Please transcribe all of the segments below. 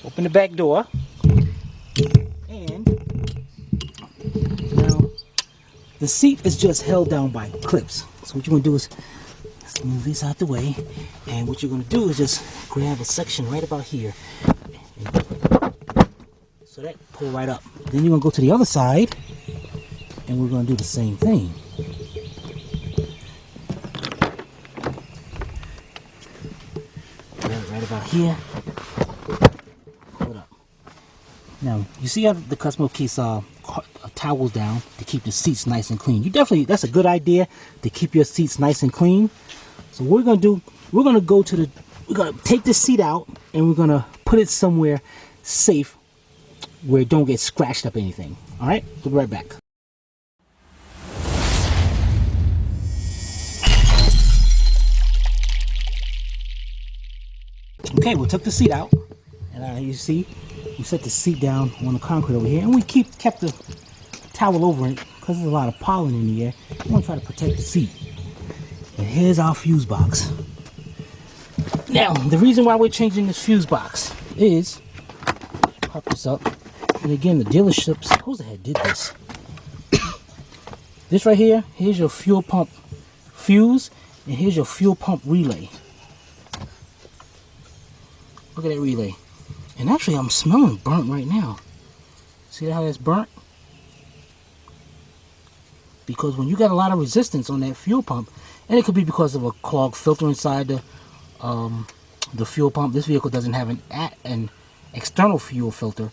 Open the back door. And now the seat is just held down by clips. So what you're going to do is let's move this out the way. And what you're going to do is just grab a section right about here. So that pull right up. Then you're going to go to the other side and we're going to do the same thing. Grab it right about here. Pull it up. Now, you see how the customer keeps towels down to keep the seats nice and clean. That's a good idea to keep your seats nice and clean. So what we're going to do, we're going to take the seat out and we're going to put it somewhere safe where it don't get scratched up or anything. All right, we'll be right back. Okay, we took the seat out, and you see, we set the seat down on the concrete over here, and we kept the towel over it because there's a lot of pollen in the air. We want to try to protect the seat. And here's our fuse box. Now, the reason why we're changing this fuse box is, pop this up, and again, the dealerships, who's the heck did this? This right here, here's your fuel pump fuse, and here's your fuel pump relay. Look at that relay. And actually, I'm smelling burnt right now. See how that's burnt? Because when you got a lot of resistance on that fuel pump, and it could be because of a clogged filter inside the fuel pump. This vehicle doesn't have an external fuel filter.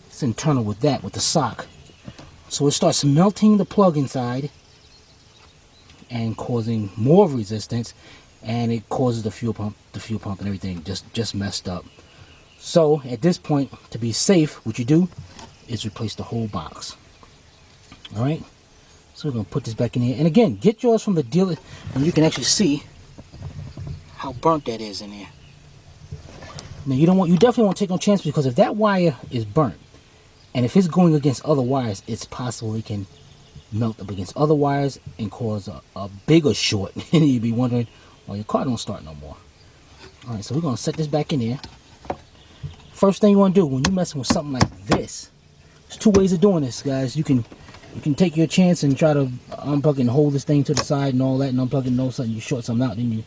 It's internal with the sock. So it starts melting the plug inside and causing more resistance, and it causes the fuel pump and everything just messed up. So at this point, to be safe, what you do is replace the whole box. All right. So we're gonna put this back in here, and again, get yours from the dealer, and you can actually see how burnt that is in there. Now you definitely won't take no chance, because if that wire is burnt, and if it's going against other wires, it's possible it can melt up against other wires and cause a bigger short, and you'd be wondering why your car don't start no more. All right, so we're gonna set this back in there. First thing you want to do when you're messing with something like this, there's two ways of doing this, guys. You can take your chance and try to unplug and hold this thing to the side and all that, and unplug it and all sudden you short something out, then you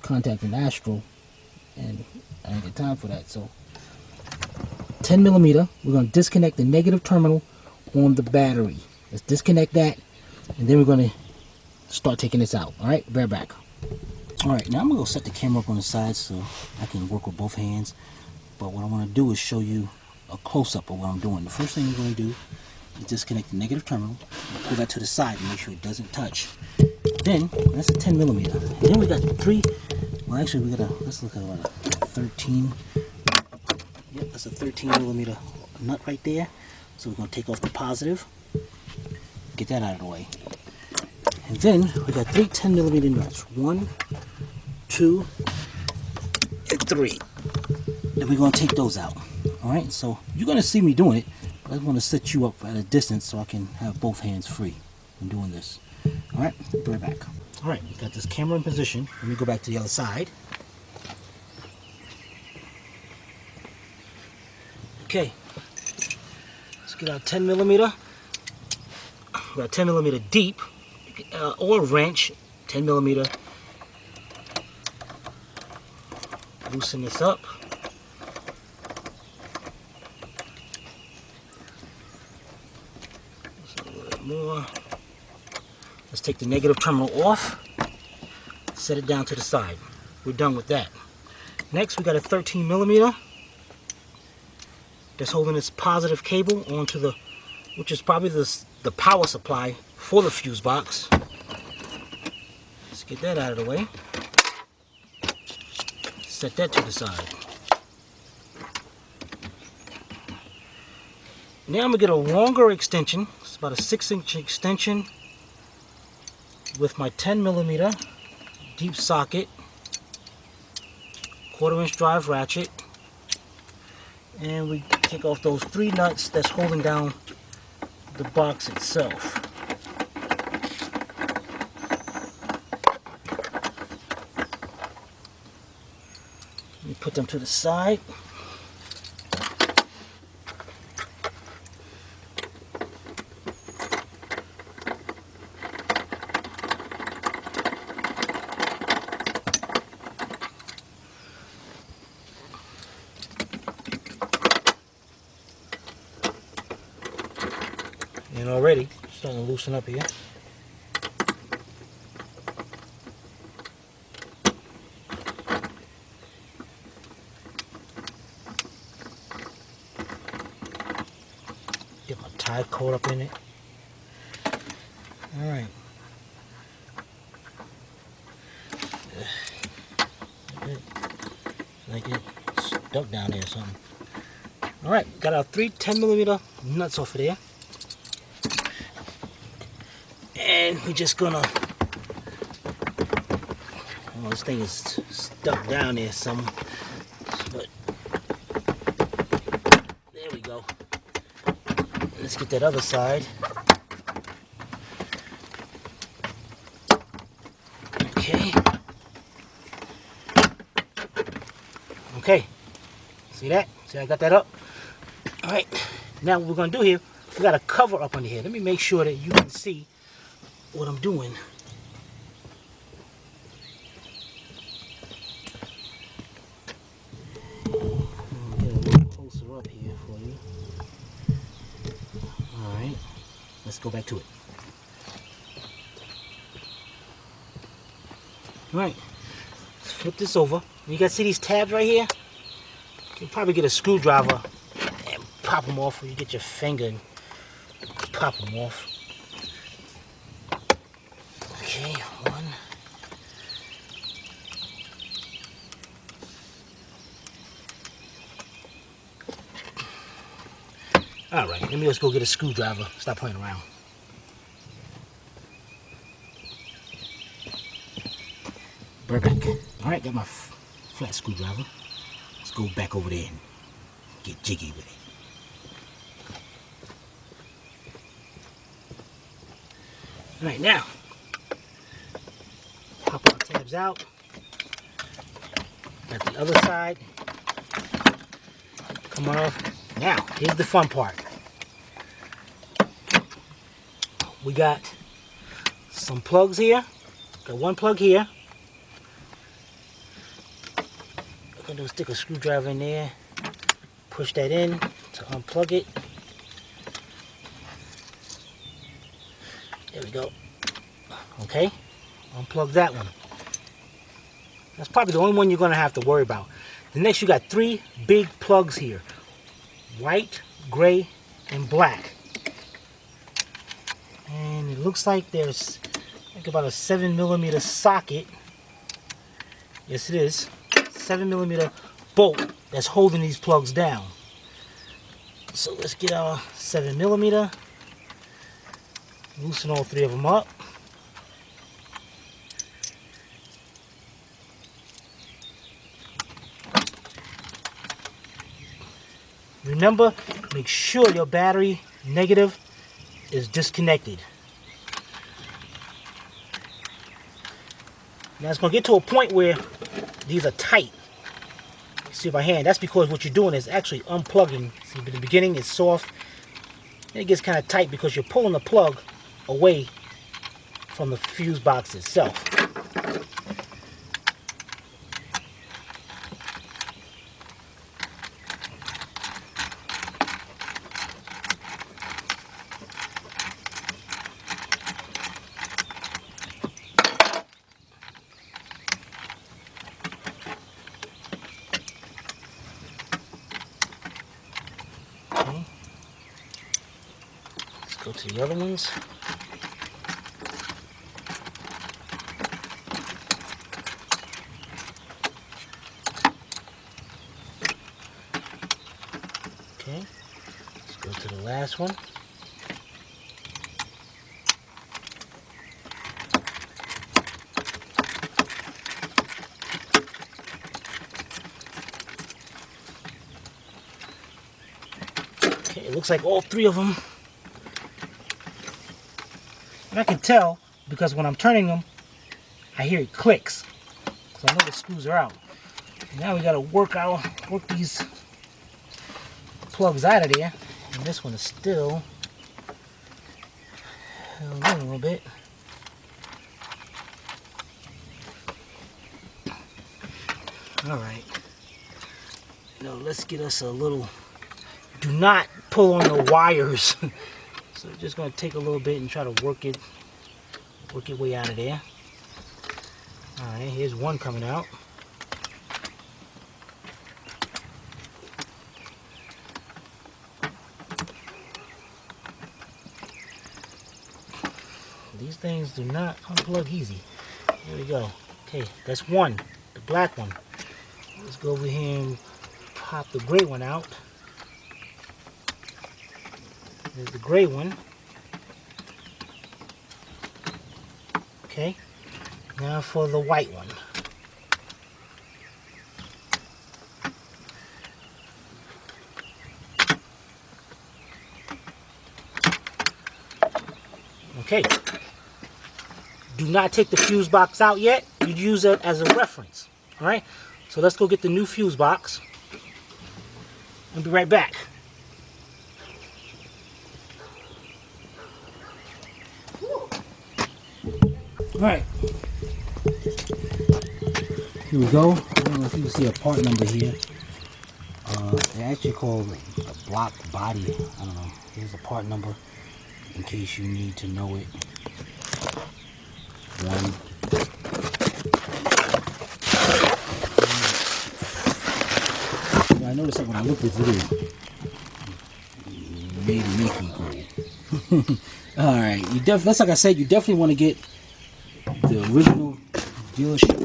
contact an Astro, and I ain't got time for that. So 10 millimeter, we're going to disconnect the negative terminal on the battery. Let's disconnect that, and then we're going to start taking this out. All right, bear back. All right, now I'm going to go set the camera up on the side so I can work with both hands. But what I want to do is show you a close-up of what I'm doing. The first thing we're going to do is disconnect the negative terminal, pull that to the side and make sure it doesn't touch. Then, that's a 10 millimeter. And then we got let's look at what, a 13. Yep, that's a 13 millimeter nut right there. So we're going to take off the positive, get that out of the way. And then we got 3 10 millimeter nuts. 1, 2, and 3. And we're going to take those out. Alright, so you're going to see me doing it. But I want to set you up at a distance so I can have both hands free when doing this. Alright, be right back. Alright, we got this camera in position. Let me go back to the other side. Okay, let's get our 10 millimeter. We got 10 millimeter deep, or wrench, 10 millimeter. Loosen this up. Just a little bit more. Let's take the negative terminal off. Set it down to the side. We're done with that. Next, we got a 13 millimeter. That's holding this positive cable onto which is probably the power supply for the fuse box. Let's get that out of the way. Set that to the side. Now I'm gonna get a longer extension. It's about a 6-inch extension with my 10 millimeter deep socket, 1/4-inch drive ratchet, and we take off those 3 nuts that's holding down the box itself. We put them to the side. And already starting to loosen up here. Get my tie caught up in it. Alright. Like it stuck down there or something. Alright, got our 3 10mm nuts off of there. And we're just gonna, well, this thing is stuck down there some, but there we go. Let's get that other side. Okay. Okay. See that? See, I got that up. All right. Now what we're gonna do here, we got a cover up under here. Let me make sure that you can see what I'm doing. Get a little closer up here for you. All right. Let's go back to it. All right. Let's flip this over. You guys see these tabs right here? You can probably get a screwdriver and pop them off, or you get your finger and pop them off. Okay, one. All right, let me just go get a screwdriver. Stop playing around. Perfect. All right, got my flat screwdriver. Let's go back over there and get jiggy with it. All right, now, pop our tabs out. Got the other side. Come off. Now, here's the fun part. We got some plugs here. Got one plug here. I'm gonna stick a screwdriver in there. Push that in to unplug it. There we go. Okay, unplug that one. That's probably the only one you're gonna have to worry about. The next, you got 3 big plugs here. White, gray, and black. And it looks like there's like about a 7mm socket. Yes, it is. 7mm bolt that's holding these plugs down. So let's get our 7mm. Loosen all 3 of them up. Remember, make sure your battery negative is disconnected. Now it's going to get to a point where these are tight. See my hand? That's because what you're doing is actually unplugging. See, in the beginning it's soft. And it gets kind of tight because you're pulling the plug away from the fuse box itself. Okay. Let's go to the other ones. Okay, let's go to the last one. Okay, it looks like all 3 of them. And I can tell because when I'm turning them, I hear it clicks. So I know the screws are out. Now we got to work these plugs out of there, and this one is still held in a little bit. All right. Now let's get us a little. Do not pull on the wires. So just going to take a little bit and try to work your way out of there. Alright, here's one coming out. These things do not unplug easy. There we go. Okay, that's one, the black one. Let's go over here and pop the gray one out. There's the gray one. Okay, now for the white one. Okay, do not take the fuse box out yet. You'd use it as a reference. All right, so let's go get the new fuse box. I'll be right back. All right, here we go. I don't know if you can see a part number here. They're actually called a block body. I don't know. Here's a part number in case you need to know it. One. I noticed that when I looked at it, maybe make me go. All right, that's like I said. You definitely want to get the original dealership.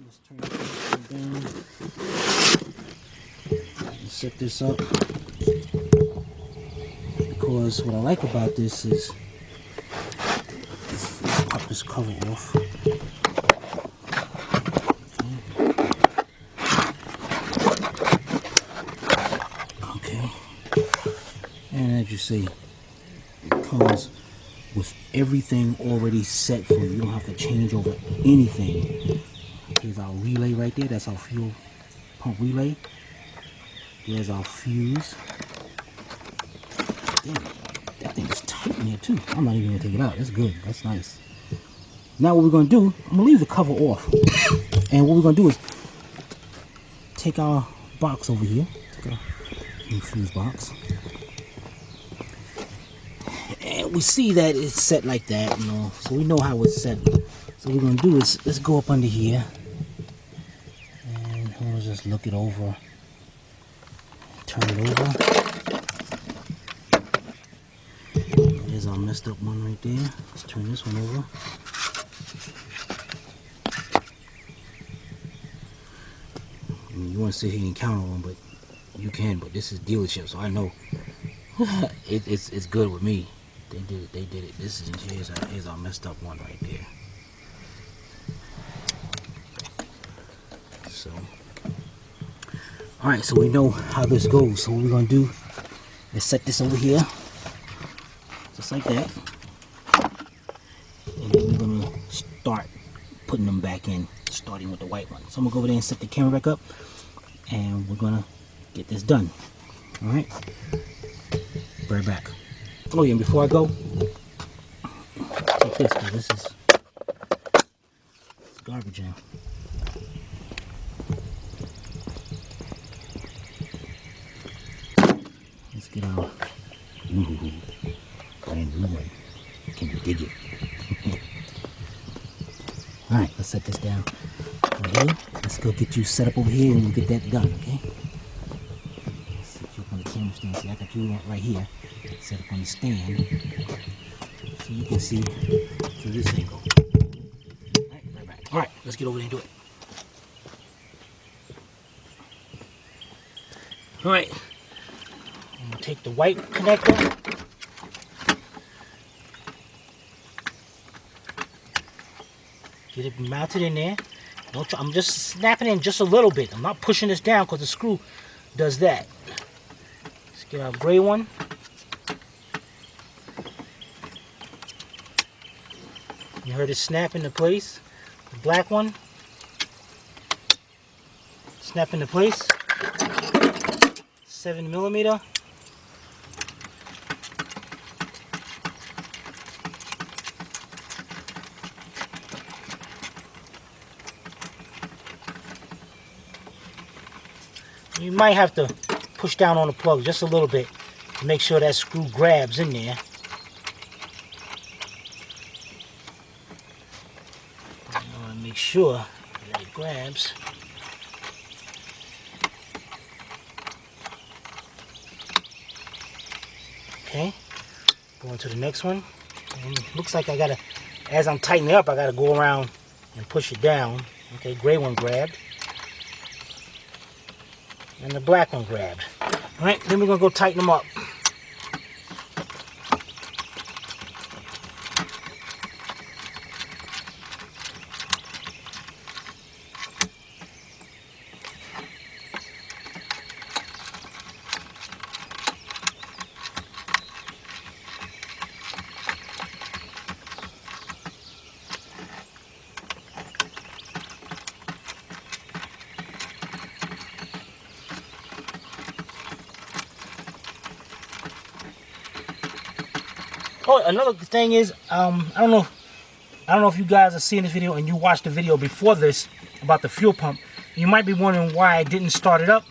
Let's turn this down. Let's set this up because what I like about this is let's pop this cover off. Okay, and as you see, it comes with everything already set for you. You don't have to change over anything. Here's our relay right there. That's our fuel pump relay. There's our fuse. Damn, that thing is tight in here too. I'm not even gonna take it out. That's good. That's nice. Now what we're gonna do, I'm gonna leave the cover off. And what we're gonna do is take our box over here. Take our new fuse box. And we see that it's set like that, you know, so we know how it's set. So what we're going to do is, let's go up under here. And we'll just look it over. Turn it over. There's our messed up one right there. Let's turn this one over. I mean, you want to sit here and count on them, but you can, but this is dealership, so I know it's good with me. They did it. This is here's our messed up one right there. So, all right, so we know how this goes. So what we're gonna do is set this over here, just like that, and then we're gonna start putting them back in, starting with the white one. So I'm gonna go over there and set the camera back up, and we're gonna get this done. All right, be right back. Oh yeah, and before I go, take this, because this is garbage now. Let's get our brand new one. Can you dig it? Alright, let's set this down. Okay, let's go get you set up over here and we'll get that done, okay? Let's set you up on the camera stand. See, I got you right here. Set up on the stand so you can see through this angle. Alright, right back. Alright, let's get over there and do it. Alright, I'm going to take the white connector. Get it mounted in there. I'm just snapping in just a little bit. I'm not pushing this down because the screw does that. Let's get our gray one. You heard it snap into place. The black one, snap into place. 7mm. You might have to push down on the plug just a little bit Make sure that screw grabs in there. I want to make sure that it grabs. Okay, going to the next one. And it looks like I gotta, as I'm tightening it up, I gotta go around and push it down. Okay, gray one grabbed. And the black one grabbed. Alright, then we're gonna go tighten them up. Oh, another thing is, I don't know if you guys are seeing this video and you watched the video before this about the fuel pump. You might be wondering why I didn't start it up.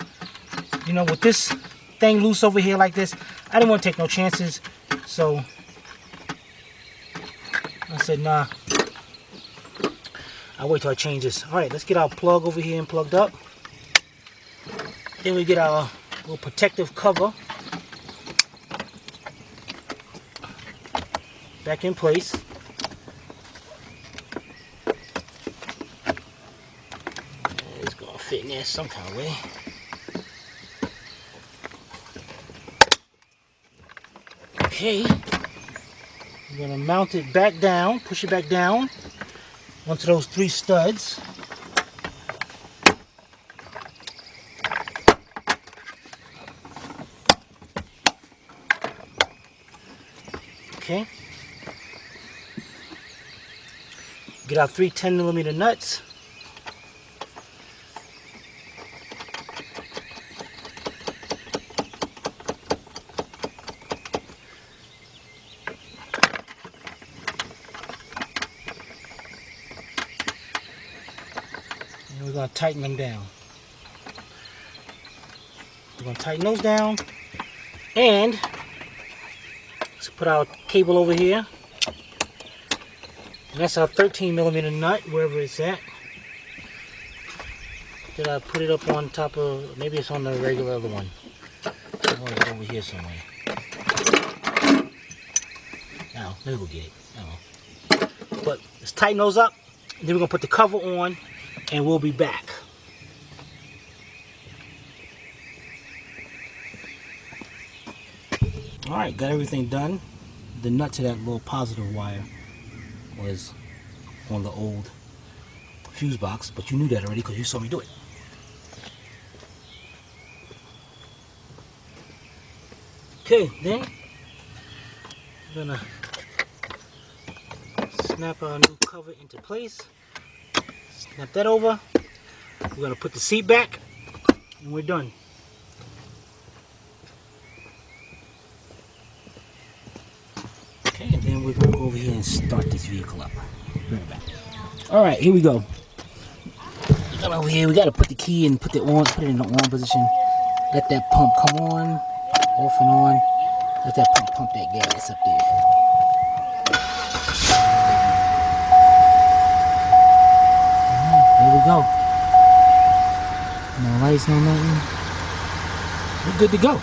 You know, with this thing loose over here like this, I didn't want to take no chances. So I said, nah, I'll wait till I change this. All right, let's get our plug over here and plugged up. Then we get our little protective cover back in place. It's gonna fit in there some kind of way. Okay, I'm gonna mount it back down, push it back down onto those 3 studs. Okay. Get our 3 10mm nuts. And we're going to tighten them down. We're going to tighten those down. And let's put our cable over here. And that's our 13mm nut, wherever it's at. Did I put it up on top of, maybe it's on the regular other one. I want it over here somewhere. Now, let me go get it. But let's tighten those up. Then we're going to put the cover on and we'll be back. Alright, got everything done. The nut to that little positive wire was on the old fuse box, but you knew that already because you saw me do it. Okay, then we're gonna snap our new cover into place. Snap that over. We're gonna put the seat back, and we're done. Okay, and then we're gonna go over here and start this vehicle up. Bring it back. All right, here we go. Come over here. We gotta put the key and put it in the on position. Let that pump come on, off and on. Let that pump that gas up there. There we go. No lights, no nothing. We're good to go.